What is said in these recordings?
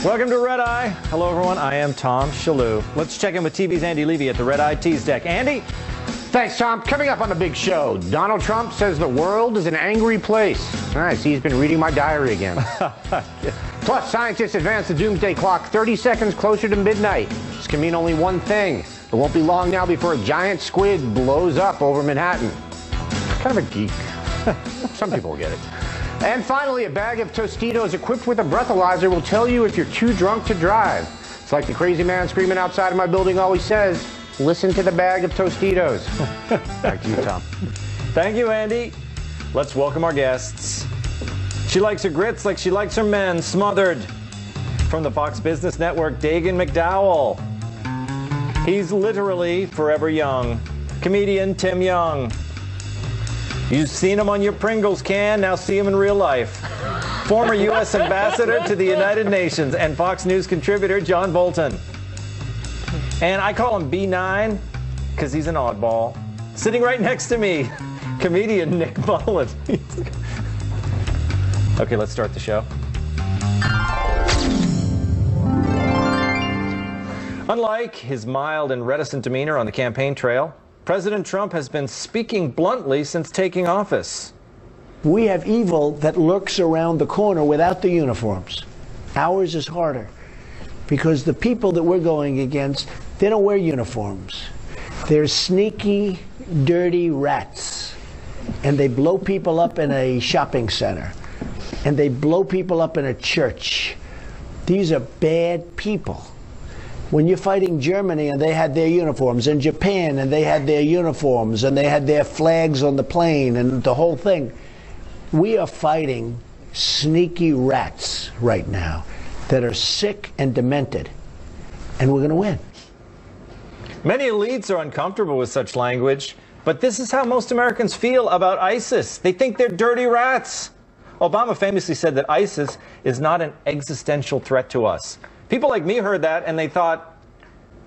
Welcome to Red Eye. Hello, everyone. I am Tom Shillue. Let's check in with TV's Andy Levy at the Red Eye Tease Deck. Andy? Thanks, Tom. Coming up on the big show, Donald Trump says the world is an angry place. I see he's been reading my diary again. Plus, scientists advance the doomsday clock 30 seconds closer to midnight. This can mean only one thing. It won't be long now before a giant squid blows up over Manhattan. Kind of a geek. Some people will get it. And finally, a bag of Tostitos equipped with a breathalyzer will tell you if you're too drunk to drive. It's like the crazy man screaming outside of my building always says, listen to the bag of Tostitos. Back to you, Tom. Thank you, Andy. Let's welcome our guests. She likes her grits like she likes her men smothered. From the Fox Business Network, Dagan McDowell. He's literally forever young. Comedian Tim Young. You've seen him on your Pringles can, now see him in real life. Former U.S. Ambassador to the United Nations and Fox News contributor John Bolton. And I call him B9 because he's an oddball. Sitting right next to me, comedian Nick Mullen. Okay, let's start the show. Unlike his mild and reticent demeanor on the campaign trail, President Trump has been speaking bluntly since taking office. We have evil that lurks around the corner without the uniforms. Ours is harder because the people that we're going against, they don't wear uniforms. They're sneaky, dirty rats. And they blow people up in a shopping center. And they blow people up in a church. These are bad people. When you're fighting Germany and they had their uniforms, and Japan and they had their uniforms, and they had their flags on the plane and the whole thing, we are fighting sneaky rats right now that are sick and demented, and we're going to win. Many elites are uncomfortable with such language, but this is how most Americans feel about ISIS. They think they're dirty rats. Obama famously said that ISIS is not an existential threat to us. People like me heard that and they thought,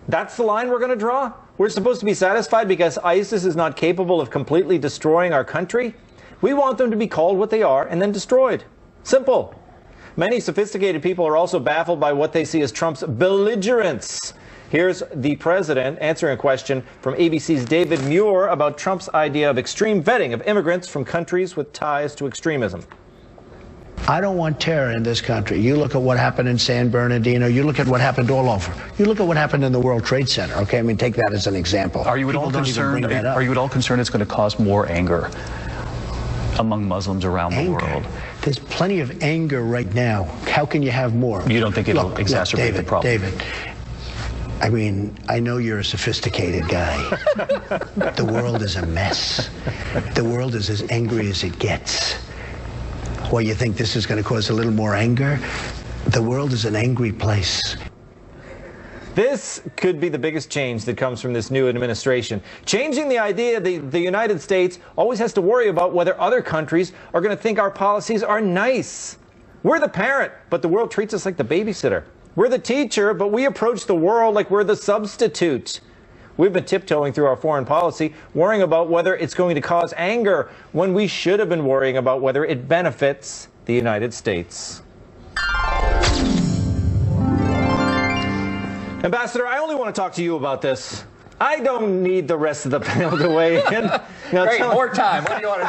that's the line we're going to draw? We're supposed to be satisfied because ISIS is not capable of completely destroying our country? We want them to be called what they are and then destroyed. Simple. Many sophisticated people are also baffled by what they see as Trump's belligerence. Here's the president answering a question from ABC's David Muir about Trump's idea of extreme vetting of immigrants from countries with ties to extremism. I don't want terror in this country. You look at what happened in San Bernardino. You look at what happened all over. You look at what happened in the World Trade Center. Okay, I mean, take that as an example. Are you at all concerned? Are you at all concerned it's going to cause more anger among Muslims around the world? There's plenty of anger right now. How can you have more? You don't think it'll exacerbate the problem? David, I mean, I know you're a sophisticated guy. The world is a mess. The world is as angry as it gets. Well, you think this is going to cause a little more anger? The world is an angry place. This could be the biggest change that comes from this new administration. Changing the idea that the United States always has to worry about whether other countries are going to think our policies are nice. We're the parent, but the world treats us like the babysitter. We're the teacher, but we approach the world like we're the substitute. We've been tiptoeing through our foreign policy, worrying about whether it's going to cause anger, when we should have been worrying about whether it benefits the United States. Ambassador, I only want to talk to you about this. I don't need the rest of the panel to weigh in. Now, great, more time. What do you want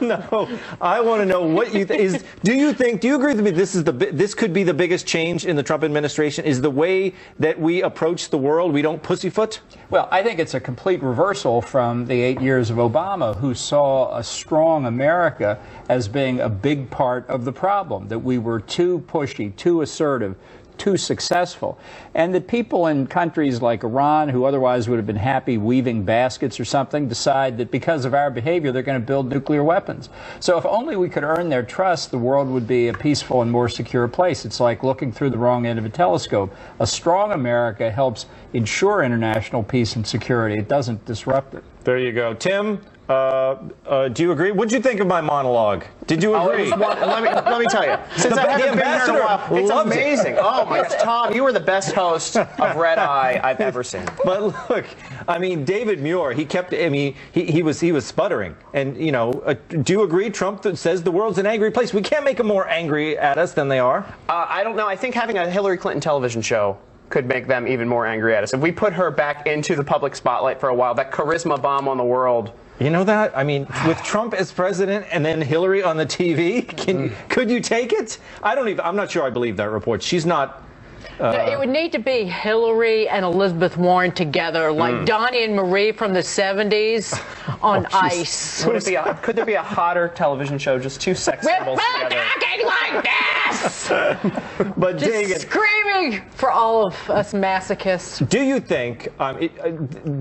to know? No, I want to know what you think. Do you agree with me? This could be the biggest change in the Trump administration. Is the way that we approach the world. We don't pussyfoot. Well, I think it's a complete reversal from the 8 years of Obama, who saw a strong America as being a big part of the problem. That we were too pushy, too assertive, too successful, and that people in countries like Iran, who otherwise would have been happy weaving baskets or something, decide that because of our behavior they're going to build nuclear weapons. So if only we could earn their trust, the world would be a peaceful and more secure place. It's like looking through the wrong end of a telescope. A strong America helps ensure international peace and security. It doesn't disrupt it. There you go. Tim, Do you agree? What did you think of my monologue? Did you agree? Let me tell you. Since I haven't been here in a while, it's amazing. Oh my gosh, Tom, you were the best host of Red Eye I've ever seen. But look, I mean, David Muir, he kept. I mean, he was sputtering, and you know, do you agree? Trump says the world's an angry place. We can't make them more angry at us than they are. I don't know. I think having a Hillary Clinton television show could make them even more angry at us. If we put her back into the public spotlight for a while, that charisma bomb on the world. You know that? I mean, with Trump as president and then Hillary on the TV, could you take it? I'm not sure I believe that report. She's not. It would need to be Hillary and Elizabeth Warren together, like Donnie and Marie from the 70s on ice. Could there be a hotter television show, just two sex symbols together? We're like this! But just screaming for all of us masochists. Do you think,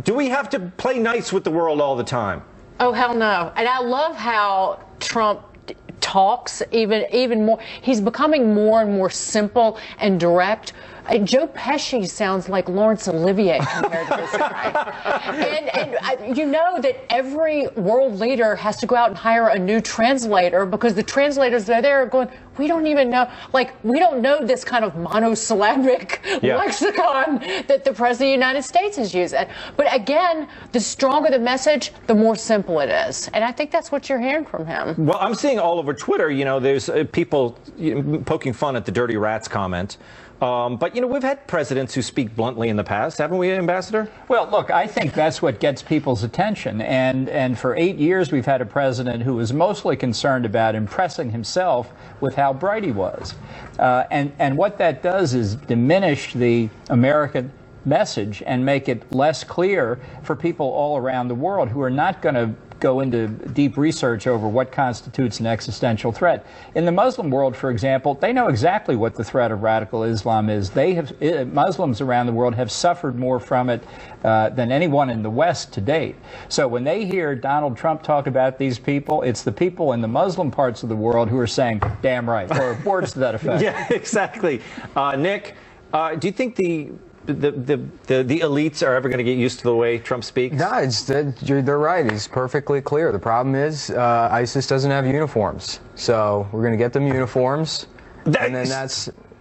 do we have to play nice with the world all the time? Oh, hell no. And I love how Trump talks even more. He's becoming more and more simple and direct. Joe Pesci sounds like Laurence Olivier compared to this guy. And you know that every world leader has to go out and hire a new translator because the translators that are there are going, we don't even know, like, we don't know this kind of monosyllabic lexicon that the President of the United States is using. But again, the stronger the message, the more simple it is. And I think that's what you're hearing from him. Well, I'm seeing all over Twitter, you know, there's people poking fun at the dirty rats comment. But, you know, we've had presidents who speak bluntly in the past, haven't we, Ambassador? Well, look, I think that's what gets people's attention. And for 8 years, we've had a president who was mostly concerned about impressing himself with how bright he was. And what that does is diminish the American message and make it less clear for people all around the world who are not going to go into deep research over what constitutes an existential threat. In the Muslim world, for example, they know exactly what the threat of radical Islam is. Muslims around the world have suffered more from it than anyone in the West to date. So when they hear Donald Trump talk about these people, it's the people in the Muslim parts of the world who are saying, damn right, or words to that effect. Yeah, exactly. Nick, do you think the elites are ever going to get used to the way Trump speaks? No, they're right. He's perfectly clear. The problem is ISIS doesn't have uniforms. So we're going to get them uniforms, and then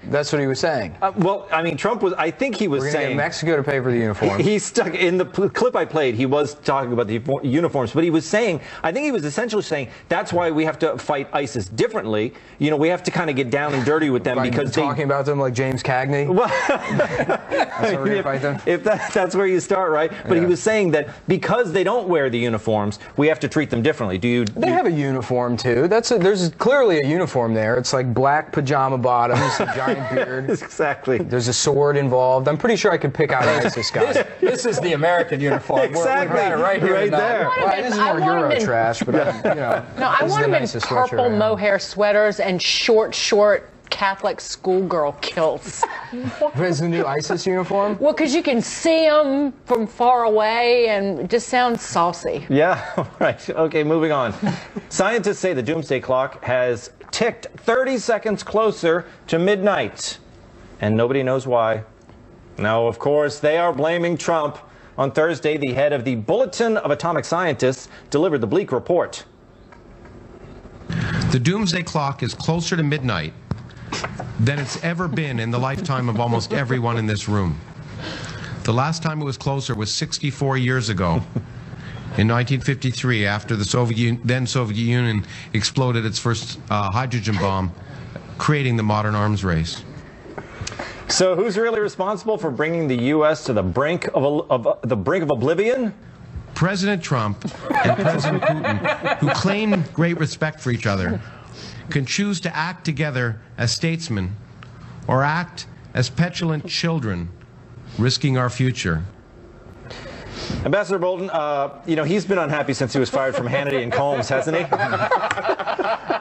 that's what he was saying. Well, I mean, Trump was, I think he was saying... We're going to get Mexico to pay for the uniforms. He's stuck in the clip I played. He was talking about the uniforms, but he was saying, I think he was essentially saying, that's why we have to fight ISIS differently. You know, we have to kind of get down and dirty with them because talking about them like James Cagney? Well, that's where we fight them? If that's where you start, right? But he was saying that because they don't wear the uniforms, we have to treat them differently. They have a uniform, too. There's clearly a uniform there. It's like black pajama bottoms, a giant beard. Exactly. There's a sword involved. I'm pretty sure I could pick out ISIS guys. This is the American uniform. Exactly. We've got it right here. Right there. This is more Euro trash, but you know. No, I want them in purple mohair sweaters and short Catholic schoolgirl kilts. Is the new ISIS uniform? Well, because you can see them from far away and it just sounds saucy. Yeah, right. Okay, moving on. Scientists say the doomsday clock has ticked 30 seconds closer to midnight, and nobody knows why. Now, of course, they are blaming Trump. On Thursday, the head of the Bulletin of Atomic Scientists delivered the bleak report. The doomsday clock is closer to midnight than it's ever been in the lifetime of almost everyone in this room. The last time it was closer was 64 years ago. In 1953, after the then Soviet Union exploded its first hydrogen bomb, creating the modern arms race. So who's really responsible for bringing the U.S. to the brink of oblivion? President Trump and President Putin, who claim great respect for each other, can choose to act together as statesmen or act as petulant children, risking our future. Ambassador Bolton, you know, he's been unhappy since he was fired from Hannity and Combs, hasn't he?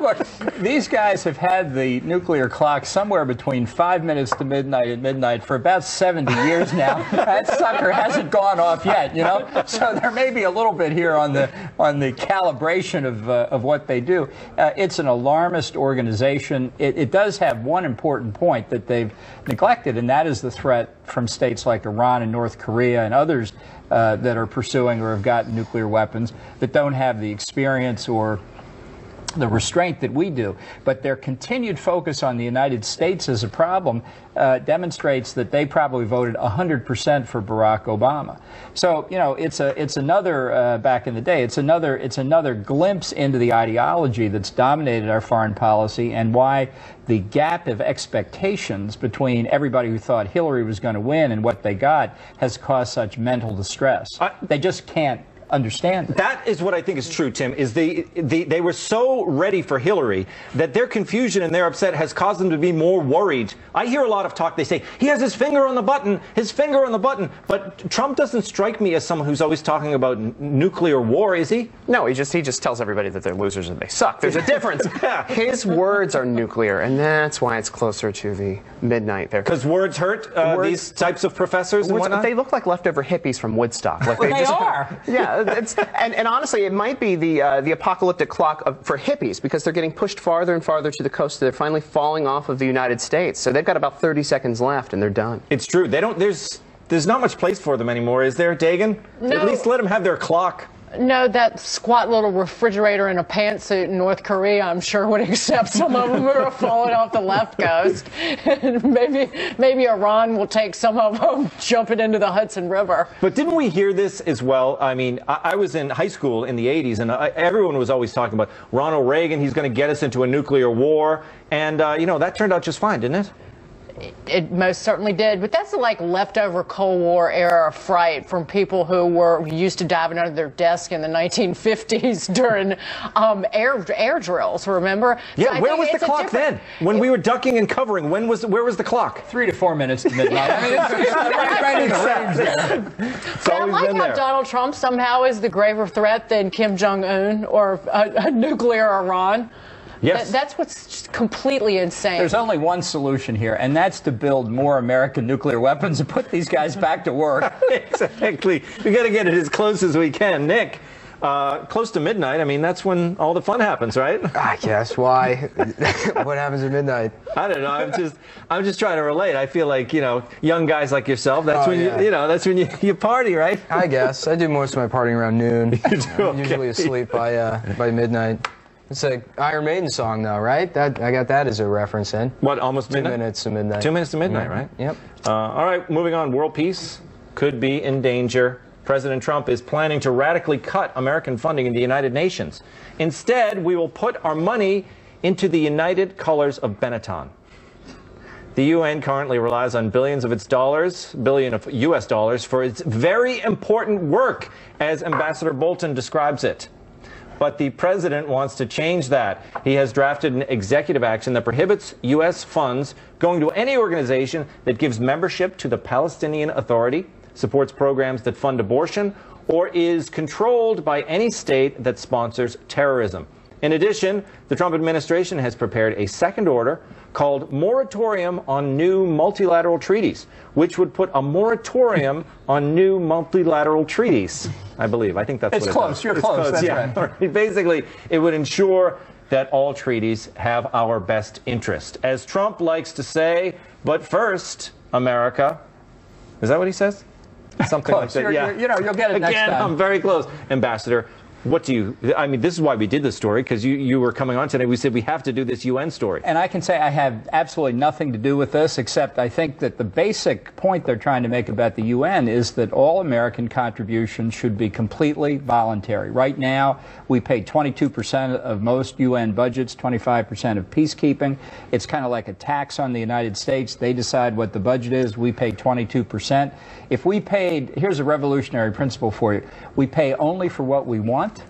Look, these guys have had the nuclear clock somewhere between 5 minutes to midnight and midnight for about 70 years now. That sucker hasn't gone off yet, you know? So there may be a little bit here on the calibration of what they do. It's an alarmist organization. It does have one important point that they've neglected, and that is the threat from states like Iran and North Korea and others that are pursuing or have gotten nuclear weapons that don't have the experience or the restraint that we do. But their continued focus on the United States as a problem demonstrates that they probably voted 100% for Barack Obama. So, you know, it's another back in the day, it's another glimpse into the ideology that's dominated our foreign policy and why the gap of expectations between everybody who thought Hillary was going to win and what they got has caused such mental distress. They just can't understand it. That is what I think is true, Tim, is they were so ready for Hillary that their confusion and their upset has caused them to be more worried. I hear a lot of talk, they say, he has his finger on the button, but Trump doesn't strike me as someone who's always talking about nuclear war, is he? No, he just tells everybody that they're losers and they suck. There's a difference. His words are nuclear, and that's why it's closer to the midnight there. Because words hurt these types of professors and whatnot? They look like leftover hippies from Woodstock. Like they are. Yeah. And honestly, it might be the apocalyptic clock for hippies because they're getting pushed farther and farther to the coast. They're finally falling off of the United States. So they've got about 30 seconds left, and they're done. It's true. They don't. There's not much place for them anymore, is there, Dagan? No. At least let them have their clock. No, that squat little refrigerator in a pantsuit in North Korea, I'm sure would accept some of them who are falling off the left coast. maybe Iran will take some of them jumping into the Hudson River. But didn't we hear this as well? I mean, I was in high school in the 80s, and everyone was always talking about Ronald Reagan, he's going to get us into a nuclear war. And, you know, that turned out just fine, didn't it? It most certainly did, but that's like leftover Cold War era fright from people who were used to diving under their desk in the 1950s during air drills. Remember? Yeah, so where was the clock then? When we were ducking and covering, where was the clock? 3 to 4 minutes to midnight. I mean, it's right in the range there. But I like how Donald Trump somehow is the graver threat than Kim Jong-un or a nuclear Iran. Yes. That's what's completely insane. There's only one solution here, and that's to build more American nuclear weapons and put these guys back to work. Exactly. We got to get it as close as we can. Nick, close to midnight, I mean, that's when all the fun happens, right? I guess. Why? What happens at midnight? I don't know. I'm just trying to relate. I feel like, you know, young guys like yourself, that's that's when you party, right? I guess. I do most of my partying around noon. You do? I'm usually asleep by midnight. It's an Iron Maiden song, though, right? I got that as a reference in. What, almost midnight? 2 minutes to midnight. 2 minutes to midnight, right? Yep. All right, moving on. World peace could be in danger. President Trump is planning to radically cut American funding in the United Nations. Instead, we will put our money into the United Colors of Benetton. The UN currently relies on billion of US dollars for its very important work, as Ambassador Bolton describes it. But the president wants to change that. He has drafted an executive action that prohibits U.S. funds going to any organization that gives membership to the Palestinian Authority, supports programs that fund abortion, or is controlled by any state that sponsors terrorism. In addition, the Trump administration has prepared a second order called Moratorium on New Multilateral Treaties, which would put a moratorium on new multilateral treaties, I believe. I think that's what it close. does. You're close. That's yeah. right. Basically, it would ensure that all treaties have our best interest. As Trump likes to say, but first, America. Is that what he says? Something close. like that. Yeah. You'll get it Again, next time. I'm very close. Ambassador, what do you, I mean, this is why we did this story, because you were coming on today. We said we have to do this UN story. And I can say I have absolutely nothing to do with this, except I think that the basic point they're trying to make about the UN is that all American contributions should be completely voluntary. Right now, we pay 22% of most UN budgets, 25% of peacekeeping. It's kind of like a tax on the United States. They decide what the budget is. We pay 22%. If we paid, here's a revolutionary principle for you. We pay only for what we want,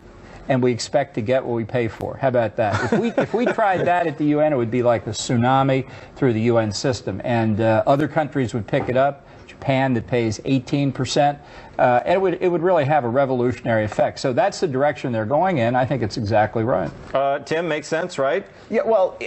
and we expect to get what we pay for. How about that? If we tried that at the UN, it would be like a tsunami through the UN system, and other countries would pick it up. Japan, that pays 18%, and it would really have a revolutionary effect. So that's the direction they're going in. I think it's exactly right. Tim, makes sense, right? Yeah, well,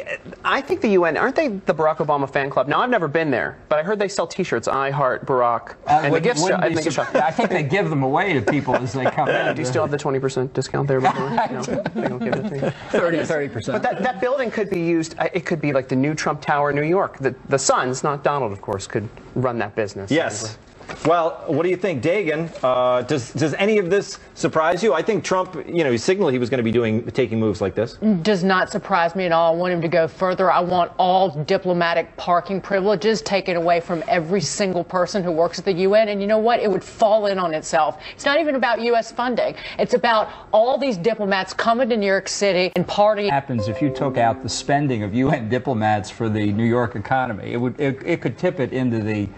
I think the UN, aren't they the Barack Obama fan club? Now, I've never been there, but I heard they sell T-shirts, I Heart Barack, and the gift shop. I think they give them away to people as they come in. Do you still have the 20% discount there? No, they don't give it to you. 30%. But that building could be used, it could be like the new Trump Tower in New York. The sons, not Donald, of course, could run that business. Yes. Well, what do you think, Dagan? Does any of this surprise you? I think Trump, he signaled he was going to be taking moves like this. Does not surprise me at all. I want him to go further. I want all diplomatic parking privileges taken away from every single person who works at the UN. And you know what? It would fall in on itself. It's not even about U.S. funding. It's about all these diplomats coming to New York City and partying. What happens if you took out the spending of UN diplomats for the New York economy? It could tip it into the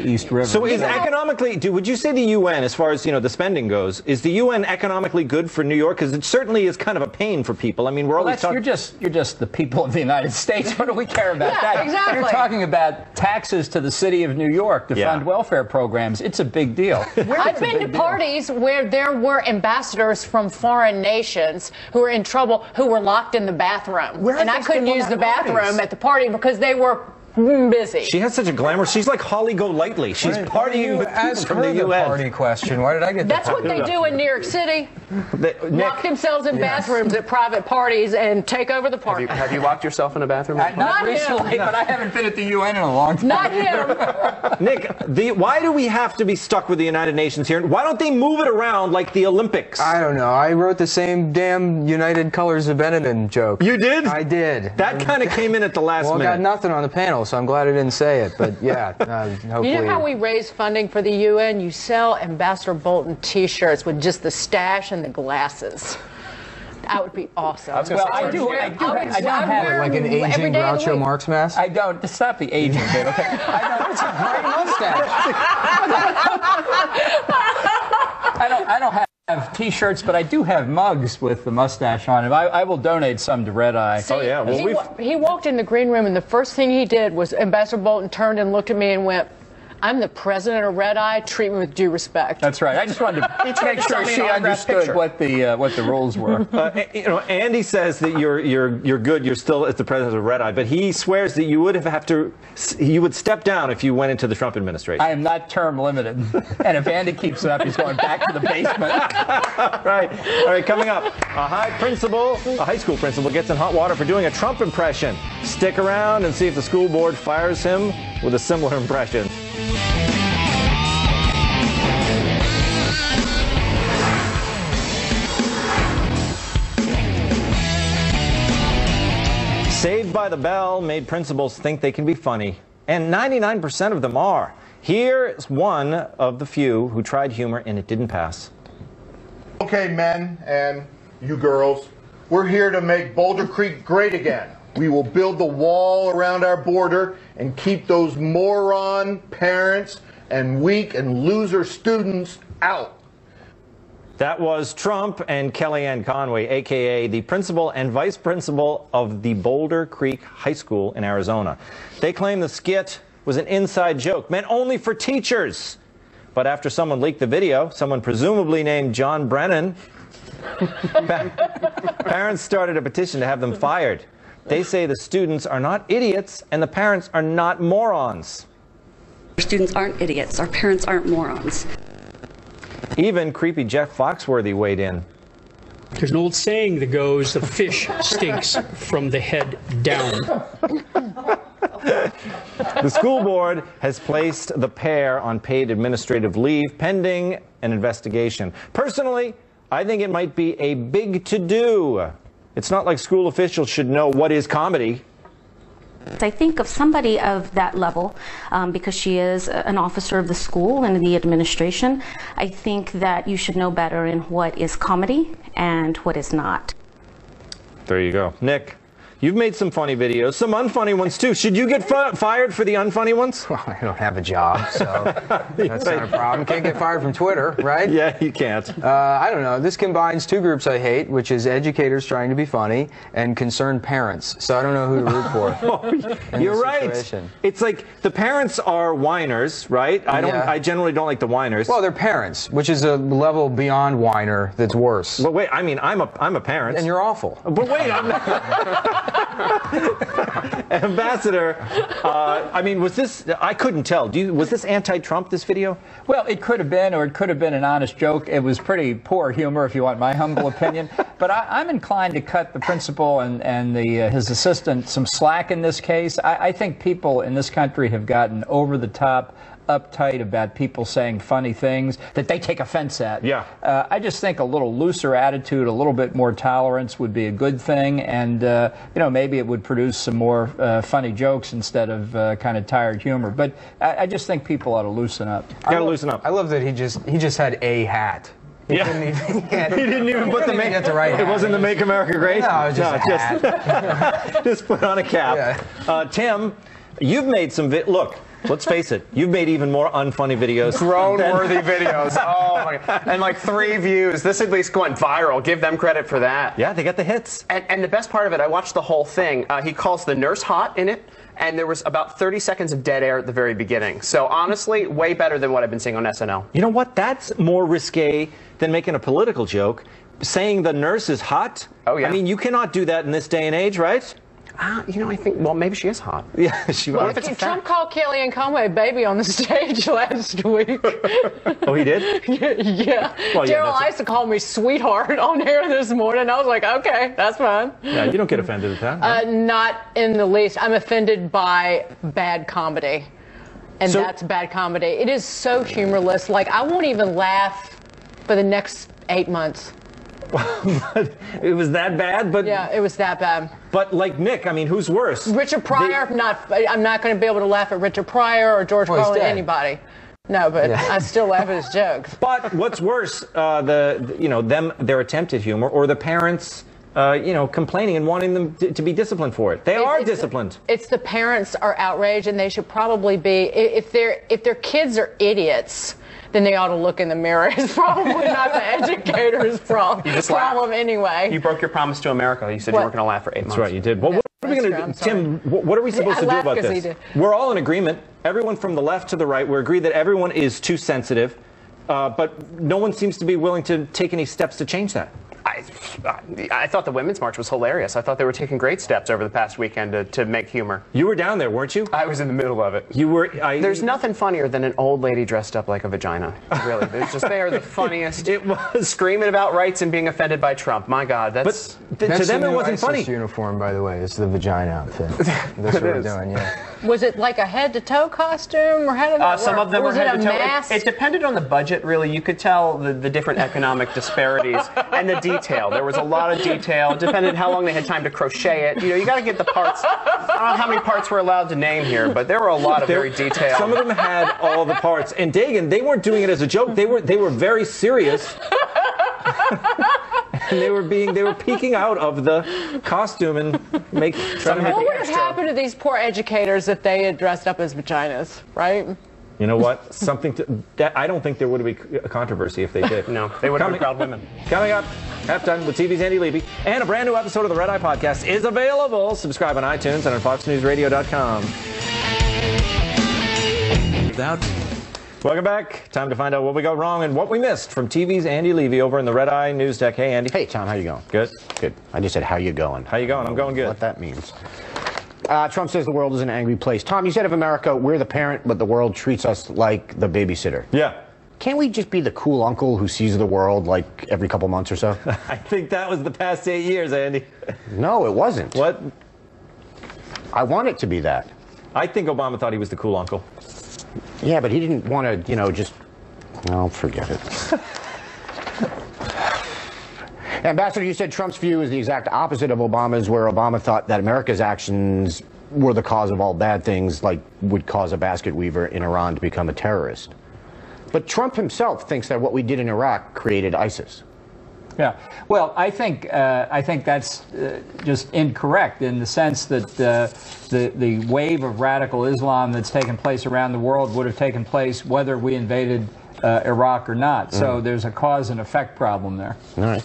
East River. So is economically, would you say the UN, as far as the spending goes, is the UN economically good for New York? Because it certainly is kind of a pain for people. I mean, we're always talking. You're just the people of the United States. What do we care about that? Exactly. You're talking about taxes to the city of New York to fund welfare programs. It's a big deal. I've been to parties where there were ambassadors from foreign nations who were in trouble, who were locked in the bathroom, and I couldn't use the bathroom at the party because they were busy. She has such a glamour. She's like Holly Golightly. She's partying with people from the UN. Party question. Why did I get That's what they do in New York City. Lock themselves in bathrooms at private parties and take over the party. Have you locked yourself in a bathroom? Not recently, but I haven't been at the UN in a long time. Not him. Nick, why do we have to be stuck with the United Nations here? Why don't they move it around like the Olympics? I don't know. I wrote the same damn United Colors of Benetton joke. You did? I did. That kind of came in at the last minute. Well, I got nothing on the panel, so I'm glad I didn't say it. But yeah, hopefully. You know how we raise funding for the UN? You sell Ambassador Bolton T-shirts with just the stash and the glasses. That would be awesome. Well, I do have like an aging Groucho Marx mask. I don't. Stop the aging bit, okay? I don't. It's a great mustache. I don't have T-shirts, but I do have mugs with the mustache on them. I will donate some to Red Eye. See, he walked in the green room, and the first thing he did was Ambassador Bolton turned and looked at me and went, "I'm the president of Red Eye. Treat me with due respect." That's right. I just wanted to make sure she understood what the rules were. Andy says that you're good. You're still at the president of Red Eye, but he swears that you would step down if you went into the Trump administration. I am not term limited, and if Andy keeps it up, he's going back to the basement. Right. All right. Coming up, a high school principal gets in hot water for doing a Trump impression. Stick around and see if the school board fires him with a similar impression. Saved by the Bell made principals think they can be funny, and 99% of them are. Here's one of the few who tried humor and it didn't pass. Okay, men and you girls, we're here to make Boulder Creek great again. We will build the wall around our border and keep those moron parents and weak and loser students out. That was Trump and Kellyanne Conway, a.k.a. the principal and vice principal of the Boulder Creek High School in Arizona. They claim the skit was an inside joke, meant only for teachers. But after someone leaked the video, someone presumably named John Brennan, parents started a petition to have them fired. They say the students are not idiots and the parents are not morons. Our students aren't idiots. Our parents aren't morons. Even creepy Jeff Foxworthy weighed in. There's an old saying that goes, the fish stinks from the head down. The school board has placed the pair on paid administrative leave pending an investigation. Personally, I think it might be a big to-do. It's not like school officials should know what is comedy. I think of somebody of that level, because she is an officer of the school and the administration, I think that you should know better in what is comedy and what is not. There you go. Nick, you've made some funny videos, some unfunny ones too. Should you get fired for the unfunny ones? Well, I don't have a job, so that's not a problem. Can't get fired from Twitter, right? Yeah, you can't. I don't know. This combines two groups I hate, which is educators trying to be funny and concerned parents. So I don't know who to root for. You're right. Situation. It's like the parents are whiners, right? I generally don't like the whiners. Well, they're parents, which is a level beyond whiner that's worse. But wait, I mean, I'm a parent. And you're awful. But wait, I'm not. Ambassador, I mean, was this, I couldn't tell. Was this anti-Trump, this video? Well, it could have been, or it could have been an honest joke. It was pretty poor humor, if you want my humble opinion. But I'm inclined to cut the principal and his assistant some slack in this case. I think people in this country have gotten over the top uptight about people saying funny things that they take offense at. Yeah. I just think a little looser attitude, a little bit more tolerance would be a good thing, and maybe it would produce some more funny jokes instead of kind of tired humor. But I just think people ought to loosen up. Gotta loosen up. I love that he just had a hat. He didn't even put the get the right hat. It wasn't the Make America Great? No, it was just a hat. Just put on a cap. Yeah. Tim, you've made some look, let's face it, you've made even more unfunny videos. Drone-worthy videos. Oh my God. And like 3 views. This at least went viral. Give them credit for that. Yeah, they got the hits. And the best part of it, I watched the whole thing. He calls the nurse hot in it. And there was about 30 seconds of dead air at the very beginning. So honestly, way better than what I've been seeing on SNL. You know what? That's more risque than making a political joke. Saying the nurse is hot? Oh, yeah. I mean, you cannot do that in this day and age, right? I think, well, maybe she is hot. Yeah, she was. Trump called Kellyanne Conway a baby on the stage last week. Oh, he did? Yeah. Well, Daryl Issa called me sweetheart on air this morning. I was like, okay, that's fine. Yeah, you don't get offended at that. Right? Not in the least. I'm offended by bad comedy. And that's bad comedy. It is so humorless. Like, I won't even laugh for the next 8 months. But it was that bad? But yeah, it was that bad. But like Nick, I mean, who's worse? Richard Pryor, I'm not going to be able to laugh at Richard Pryor or George Carlin, anybody. No, but I still laugh at his jokes. But what's worse, their attempt at humor, or the parents, complaining and wanting them to be disciplined for it. They are disciplined. It's the parents are outraged, and they should probably be. If their kids are idiots, then they ought to look in the mirror. It's probably not the educator's problem anyway. You broke your promise to America. You said you weren't going to laugh for 8 months. That's right, you did. Well, what are we going to do? Tim, what are we supposed to do about this? We're all in agreement. Everyone from the left to the right, we agree that everyone is too sensitive, but no one seems to be willing to take any steps to change that. I thought the Women's March was hilarious. I thought they were taking great steps over the past weekend to make humor. You were down there, weren't you? I was in the middle of it. You were. There's nothing funnier than an old lady dressed up like a vagina. Really, they are the funniest. It was screaming about rights and being offended by Trump. My God, that's to them it wasn't ISIS funny. Uniform, by the way, it's the vagina outfit. That's what we're doing. Yeah. Was it like a head-to-toe costume, or how did that work? Some of them were head-to-toe. Mask? It depended on the budget, really. You could tell the different economic disparities and the detail. There was a lot of detail. It depended how long they had time to crochet it. You got to get the parts. I don't know how many parts we're allowed to name here, but there were a lot of very detailed. Some of them had all the parts. And Dagan, they weren't doing it as a joke. They were very serious. And they were peeking out of the costume and trying to make What would have happened to these poor educators if they had dressed up as vaginas, right? You know what? I don't think there would be a controversy if they did. No, they would have been proud women. Coming up, Halftime with TV's Andy Levy, and a brand new episode of the Red Eye Podcast is available. Subscribe on iTunes and on FoxNewsRadio.com. Welcome back. Time to find out what we got wrong and what we missed from TV's Andy Levy over in the Red Eye News Deck. Hey, Andy. Hey, Tom. How you going? Good. Good. I just said, how you going? How you going? I'm going good. What that means. Trump says the world is an angry place. Tom, you said of America, we're the parent, but the world treats us like the babysitter. Yeah. Can't we just be the cool uncle who sees the world like every couple months or so? I think that was the past 8 years, Andy. No, it wasn't. What? I want it to be that. I think Obama thought he was the cool uncle. Yeah, but he didn't want to, just... No, forget it. Ambassador, you said Trump's view is the exact opposite of Obama's, where Obama thought that America's actions were the cause of all bad things, like would cause a basket weaver in Iran to become a terrorist. But Trump himself thinks that what we did in Iraq created ISIS. Yeah, well, I think that's just incorrect in the sense that the wave of radical Islam that's taken place around the world would have taken place whether we invaded Iraq or not. So there's a cause and effect problem there. All right.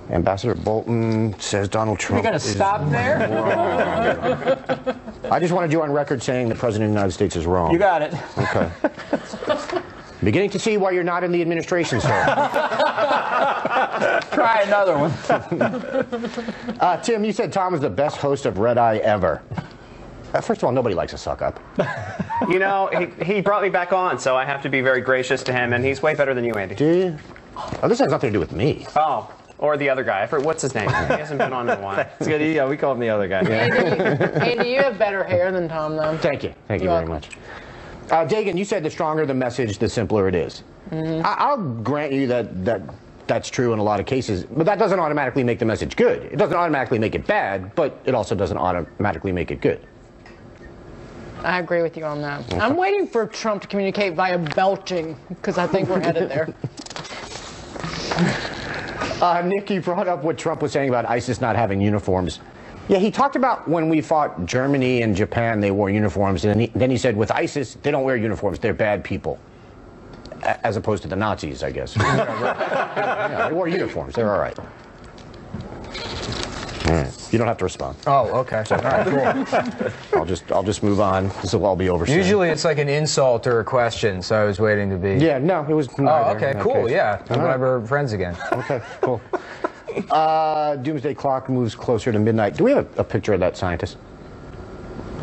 Ambassador Bolton says Donald Trump. You're going to stop there? I just wanted you on record saying the President of the United States is wrong. You got it. Okay. Beginning to see why you're not in the administration, sir. Try another one. Tim, you said Tom is the best host of Red Eye ever. First of all, nobody likes a suck-up. He brought me back on, so I have to be very gracious to him, and he's way better than you, Andy. Do you? Oh, this has nothing to do with me. Oh. Or the other guy. What's his name? He hasn't been on in a while. That's good. Yeah, we call him the other guy. Andy, you have better hair than Tom, though. Thank you. Thank you very much. Dagan, you said the stronger the message, the simpler it is. I'll grant you that's true in a lot of cases, but that doesn't automatically make the message good. It doesn't automatically make it bad, but it also doesn't automatically make it good. I agree with you on that. Okay. I'm waiting for Trump to communicate via belching, because I think we're headed there. Nick, you brought up what Trump was saying about ISIS not having uniforms. Yeah, he talked about when we fought Germany and Japan, they wore uniforms, and then he said with ISIS, they don't wear uniforms, they're bad people. As opposed to the Nazis, I guess. Yeah, they wore uniforms, they're all right. You don't have to respond. Oh, okay. So, all right, cool. I'll just move on. This will all be over soon. Usually it's like an insult or a question, so I was waiting to be. Yeah, no, it was neither. Oh, okay, cool. Case. Yeah, I'm glad we're friends again. Okay, cool. Doomsday Clock moves closer to midnight. Do we have a picture of that scientist?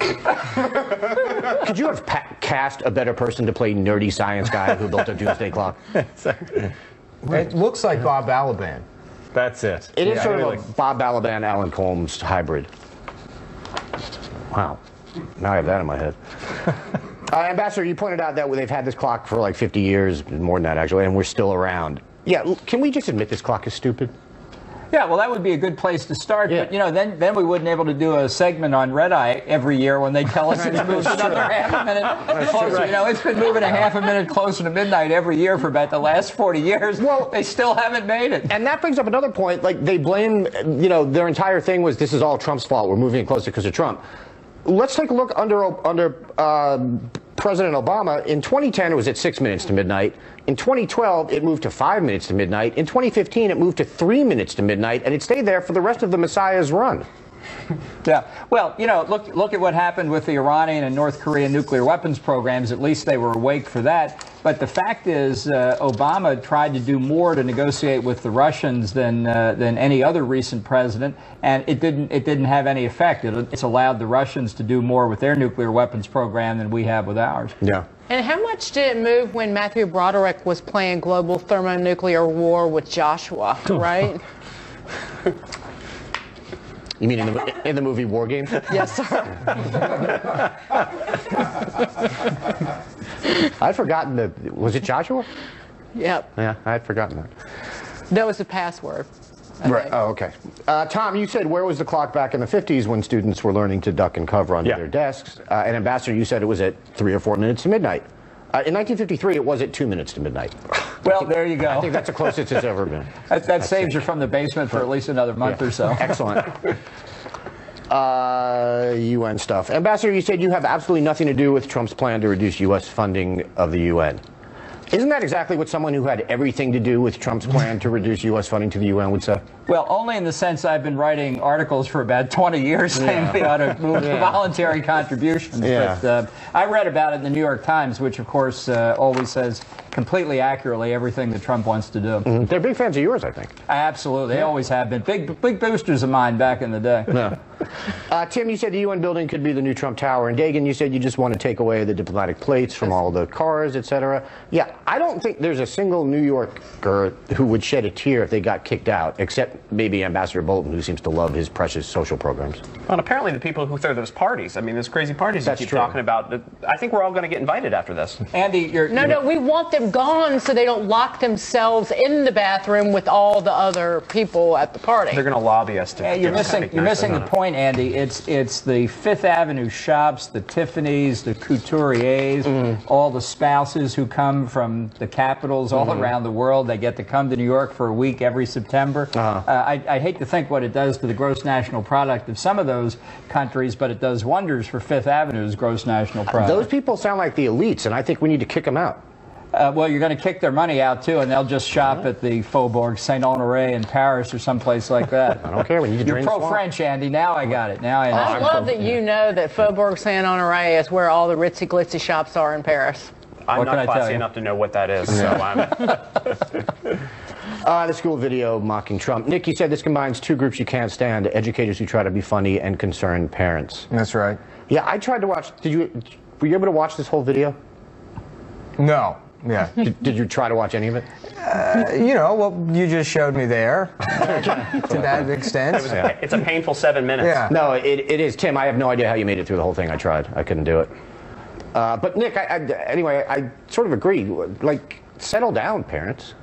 Could you have cast a better person to play nerdy science guy who built a doomsday clock? It looks like Bob Balaban. That's it. It is sort of a Bob Balaban, Alan Colmes hybrid. Wow. Now I have that in my head. Ambassador, you pointed out that they've had this clock for like 50 years, more than that actually, and we're still around. Yeah, can we just admit this clock is stupid? Yeah, well, that would be a good place to start. Yeah. But, you know, then we wouldn't be able to do a segment on Red Eye every year when they tell us it's moved another half a minute closer. Right. You know, it's been moving a half a minute closer to midnight every year for about the last 40 years. Well, they still haven't made it. And that brings up another point. Like, they blame, you know, their entire thing was this is all Trump's fault. We're moving it closer because of Trump. Let's take a look under President Obama. In 2010, it was at 6 minutes to midnight. In 2012, it moved to 5 minutes to midnight. In 2015, it moved to 3 minutes to midnight, and it stayed there for the rest of the Messiah's run. Yeah. Well, you know, look at what happened with the Iranian and North Korean nuclear weapons programs. At least they were awake for that. But the fact is, Obama tried to do more to negotiate with the Russians than any other recent president, and it didn't have any effect. It's allowed the Russians to do more with their nuclear weapons program than we have with ours. Yeah. And how much did it move when Matthew Broderick was playing global thermonuclear war with Joshua, right? You mean in the movie War Games? Yes, sir. I'd forgotten that. Was it Joshua? Yep. Yeah, I had forgotten that. That was the password. Right. Oh, okay. Tom, you said where was the clock back in the 50s when students were learning to duck and cover under their desks? And Ambassador, you said it was at 3 or 4 minutes to midnight. In 1953, it was at 2 minutes to midnight. Well, there you go. I think that's the closest it's ever been. That saves you from the basement for at least another month or so. Excellent. UN stuff. Ambassador, you said you have absolutely nothing to do with Trump's plan to reduce U.S. funding of the UN. Isn't that exactly what someone who had everything to do with Trump's plan to reduce U.S. funding to the UN would say? Well, only in the sense I've been writing articles for about 20 years saying we ought to move to voluntary contributions. Yeah. But I read about it in the New York Times, which, of course, always says completely accurately everything that Trump wants to do. Mm-hmm. They're big fans of yours, I think. Absolutely. They always have been. Big boosters of mine back in the day. Yeah. Tim, you said the UN building could be the new Trump Tower. And Dagan, you said you just want to take away the diplomatic plates from all the cars, etc. Yeah, I don't think there's a single New Yorker who would shed a tear if they got kicked out, except maybe Ambassador Bolton, who seems to love his precious social programs. Well, and apparently the people who throw those parties, I mean, those crazy parties That's you keep true. talking about, I think we're all going to get invited after this. Andy, you're... No, we want them gone so they don't lock themselves in the bathroom with all the other people at the party. They're going to lobby us to... You're missing the point, Andy. It's the Fifth Avenue shops, the Tiffany's, the couturiers, all the spouses who come from the capitals all around the world. They get to come to New York for a week every September. I hate to think what it does to the gross national product of some of those countries, but it does wonders for Fifth Avenue's gross national product. Those people sound like the elites, and I think we need to kick them out. Well, you're going to kick their money out, too, and they'll just shop at the Faubourg Saint-Honoré in Paris or someplace like that. I don't care. We need to You're drain the swamp. pro-French, Andy. Now I got it. Now I know. I love that you know that Faubourg Saint-Honoré is where all the ritzy glitzy shops are in Paris. I'm not classy enough to know what that is, so I'm... The school video mocking Trump. Nick, you said this combines two groups you can't stand, educators who try to be funny and concerned parents. That's right. Yeah, I tried to watch. Were you able to watch this whole video? No. Yeah. Did you try to watch any of it? You know, well, you just showed me there to that extent. It's a painful 7 minutes. Yeah. No, it is. Tim, I have no idea how you made it through the whole thing. I tried. I couldn't do it. But Nick, anyway, I sort of agree. Like, settle down, parents.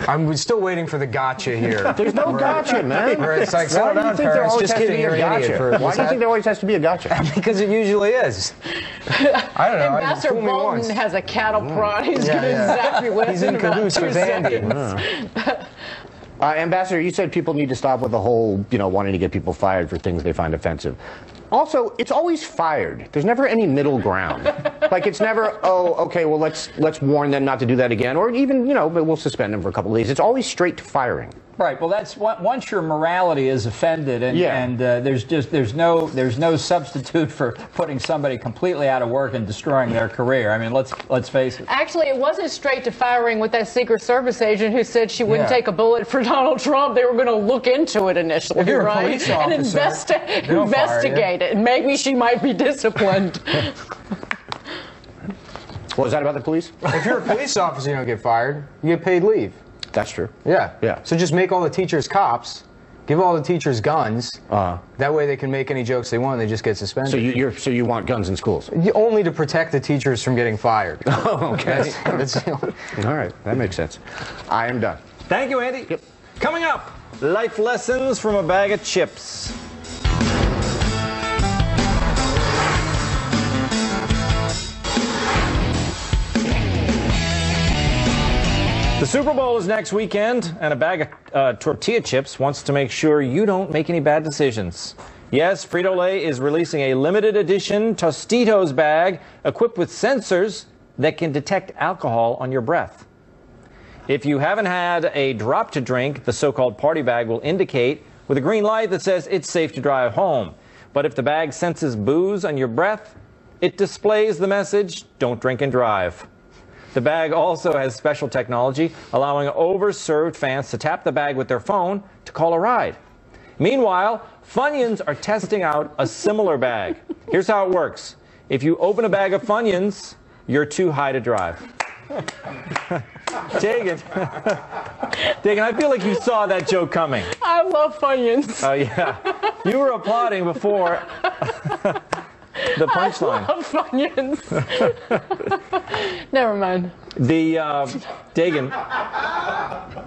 I'm still waiting for the gotcha here. There's no gotcha, man. Where it's like, settle down, parents. Just kidding, you're an idiot. Why do you think there always has to be a gotcha? Because it usually is. I don't know. Ambassador Bolton has a cattle prod. He's going to zap you with He's in cahoots with Andy. Ambassador, you said people need to stop with the whole, wanting to get people fired for things they find offensive. Also, it's always fired. There's never any middle ground. Like, it's never, oh, okay, well, let's warn them not to do that again, or even, but we'll suspend them for a couple of days. It's always straight to firing. Right. Well, that's once your morality is offended, and there's no substitute for putting somebody completely out of work and destroying their career. I mean, let's face it. Actually, it wasn't straight to firing with that Secret Service agent who said she wouldn't take a bullet for Donald Trump. They were going to look into it initially, if you're a right? police officer, and investigate it. Maybe she might be disciplined. What was that about the police? If you're a police officer, you don't get fired. You get paid leave. That's true. Yeah. So just make all the teachers cops, give all the teachers guns. That way they can make any jokes they want. They just get suspended. So you want guns in schools? Only to protect the teachers from getting fired. Oh, okay. All right, that makes sense. I am done. Thank you, Andy. Yep. Coming up, life lessons from a bag of chips. The Super Bowl is next weekend, and a bag of tortilla chips wants to make sure you don't make any bad decisions. Yes, Frito-Lay is releasing a limited edition Tostitos bag equipped with sensors that can detect alcohol on your breath. If you haven't had a drop to drink, the so-called party bag will indicate with a green light that says it's safe to drive home. But if the bag senses booze on your breath, it displays the message, don't drink and drive. The bag also has special technology allowing overserved fans to tap the bag with their phone to call a ride. Meanwhile, Funyuns are testing out a similar bag. Here's how it works. If you open a bag of Funyuns, you're too high to drive. Dagan, I feel like you saw that joke coming. I love Funyuns. Oh, yeah. You were applauding before the punchline. I love Funyuns. Never mind. Dagan,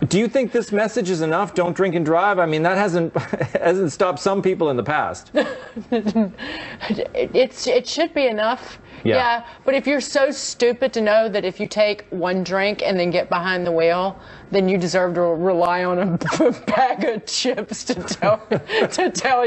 do you think this message is enough? Don't drink and drive? I mean, that hasn't stopped some people in the past. It should be enough. Yeah, but if you're so stupid to know that if you take one drink and then get behind the wheel, then you deserve to rely on a bag of chips to tell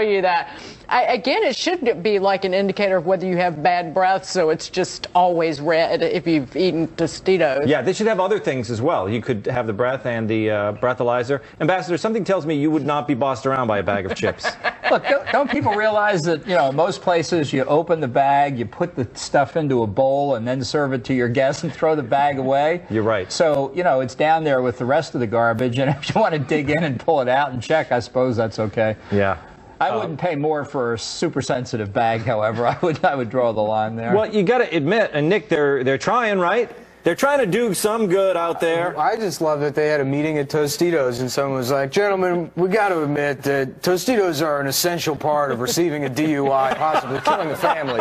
you that. Again, it should be like an indicator of whether you have bad breath, so it's just always red if you've eaten Tostitos. Yeah, they should have other things as well. You could have the breath and the breathalyzer. Ambassador, something tells me you would not be bossed around by a bag of chips. Look, don't people realize that, most places you open the bag, you put the stuff into a bowl and then serve it to your guests and throw the bag away? You're right. So, it's down there with the rest of the garbage, and if you want to dig in and pull it out and check, I suppose that's okay. Yeah. I wouldn't pay more for a super sensitive bag, however. I would draw the line there. Well, you got to admit, and Nick, they're trying, right? They're trying to do some good out there. I just love that they had a meeting at Tostitos and someone was like, gentlemen, we got to admit that Tostitos are an essential part of receiving a DUI, possibly killing a family.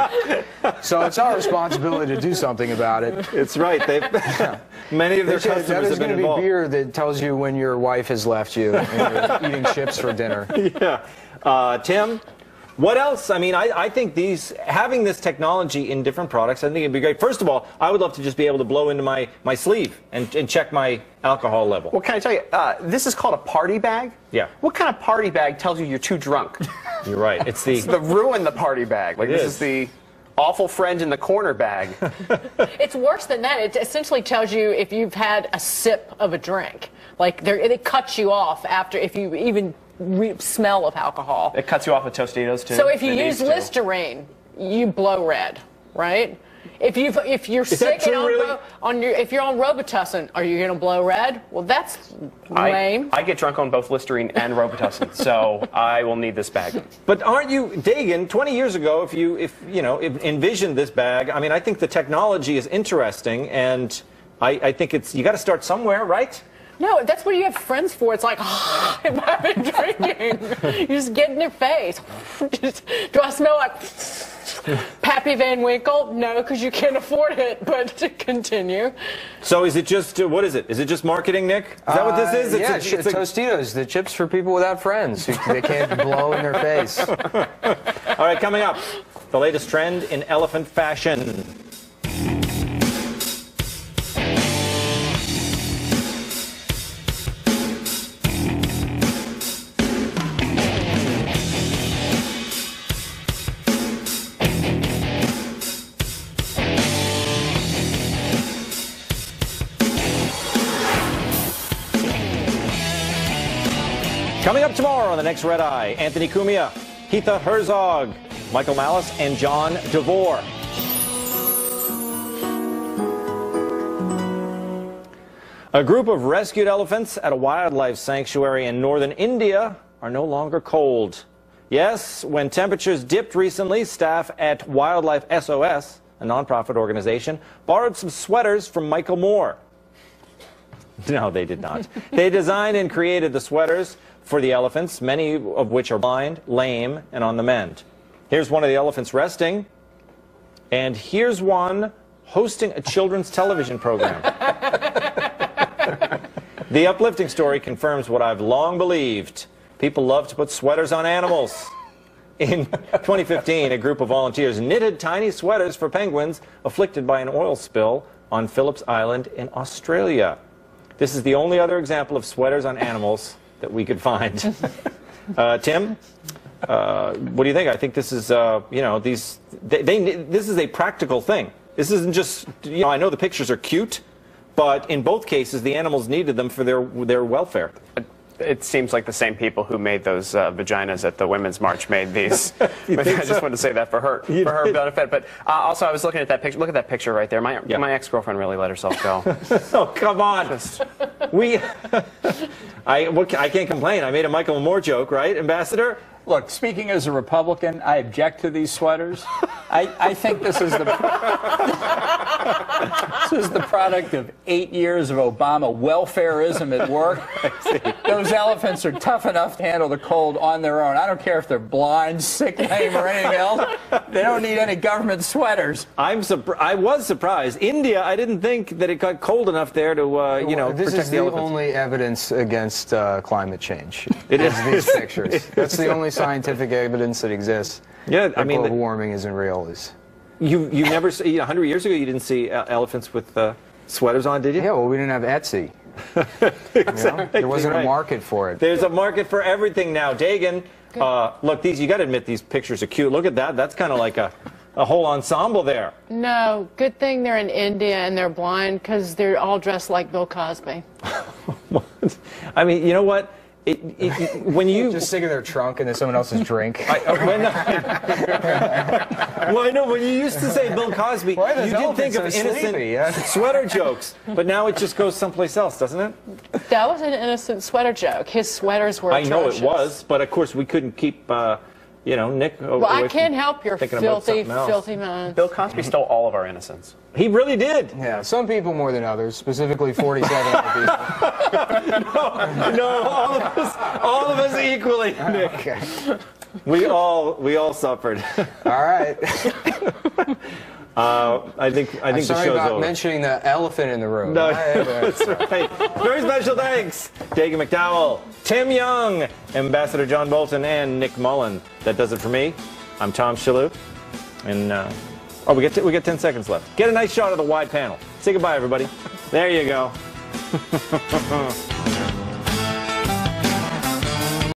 So it's our responsibility to do something about it. It's right. Many of their customers have been involved. That is going to be beer that tells you when your wife has left you and you're eating chips for dinner. Yeah. Tim? What else? I mean, I think having this technology in different products, I think it'd be great. First of all, I would love to just be able to blow into my sleeve and check my alcohol level. Well, can I tell you, this is called a party bag? Yeah. What kind of party bag tells you you're too drunk? You're right. It's the ruin the party bag. Like, this is the awful friend in the corner bag. It's worse than that. It essentially tells you if you've had a sip of a drink. Like, it cuts you off after, if you even smell of alcohol. It cuts you off with Tostitos, too. So if you use Listerine, you blow red, right? If you're sick and if you're on Robitussin, are you going to blow red? Well, that's lame. I get drunk on both Listerine and Robitussin, so I will need this bag. But aren't you, Dagan? 20 years ago, if you envisioned this bag, I mean, I think the technology is interesting, and I think you got to start somewhere, right? No, that's what you have friends for. It's like, I've been drinking. You just get in their face. Do I smell like Pappy Van Winkle? No, because you can't afford it, but to continue. So is it just, what is it? Is it just marketing, Nick? Is that what this is? Yeah, it's Tostitos, the chips for people without friends who they can't blow in their face. All right, coming up, the latest trend in elephant fashion. Coming up tomorrow on the next Red Eye, Anthony Cumia, Heatha Herzog, Michael Malice, and John DeVore. A group of rescued elephants at a wildlife sanctuary in northern India are no longer cold. Yes, when temperatures dipped recently, staff at Wildlife SOS, a nonprofit organization, borrowed some sweaters from Michael Moore. No, they did not. They designed and created the sweaters for the elephants, many of which are blind, lame, and on the mend. Here's one of the elephants resting, and here's one hosting a children's television program. The uplifting story confirms what I've long believed. People love to put sweaters on animals. In 2015, a group of volunteers knitted tiny sweaters for penguins afflicted by an oil spill on Phillips Island in Australia. This is the only other example of sweaters on animals that we could find. Tim, what do you think? I think this is, you know, this is a practical thing. This isn't just, you know, I know the pictures are cute, but in both cases, the animals needed them for their welfare. It seems like the same people who made those vaginas at the Women's March made these. I just wanted to say that for her benefit. But also, I was looking at that picture. Look at that picture right there. My ex-girlfriend really let herself go. Oh, come on. I can't complain. I made a Michael Moore joke, right, Ambassador? Look, speaking as a Republican, I object to these sweaters. I think this is the product of 8 years of Obama welfareism at work. Those elephants are tough enough to handle the cold on their own. I don't care if they're blind, sick, lame, or anything else. They don't need any government sweaters. I was surprised. India, I didn't think that it got cold enough there to, you know, this protect is the the elephants. only evidence against climate change. It is these pictures. That's the only scientific evidence that exists. Yeah, I mean, global warming isn't real. You never, 100 years ago, you didn't see elephants with sweaters on, did you? Yeah, well, we didn't have Etsy. Exactly, you know? There wasn't a market for it. There's a market for everything now. Dagan, look, you got to admit these pictures are cute. Look at that. That's kind of like a whole ensemble there. No, good thing they're in India and they're blind because they're all dressed like Bill Cosby. I mean, you know what? When you just stick in their trunk and then someone else's drink. Well, I know when you used to say Bill Cosby, you did think of innocent sweater jokes, but now it just goes someplace else, doesn't it? That was an innocent sweater joke. His sweaters were atrocious. I know it was, but of course we couldn't keep, you know, Nick. Well, I can't help your filthy mind. Bill Cosby stole all of our innocence. He really did. Yeah, some people more than others, specifically 47 other people. No, all of us equally, Nick. Okay. We all suffered. All right. I think the sorry show's about over. mentioning the elephant in the room. No, that's right. Very special thanks, Dagan McDowell, Tim Young, Ambassador John Bolton, and Nick Mullen. That does it for me. I'm Tom Shillue, and we get 10 seconds left. Get a nice shot of the wide panel. Say goodbye, everybody. There you go.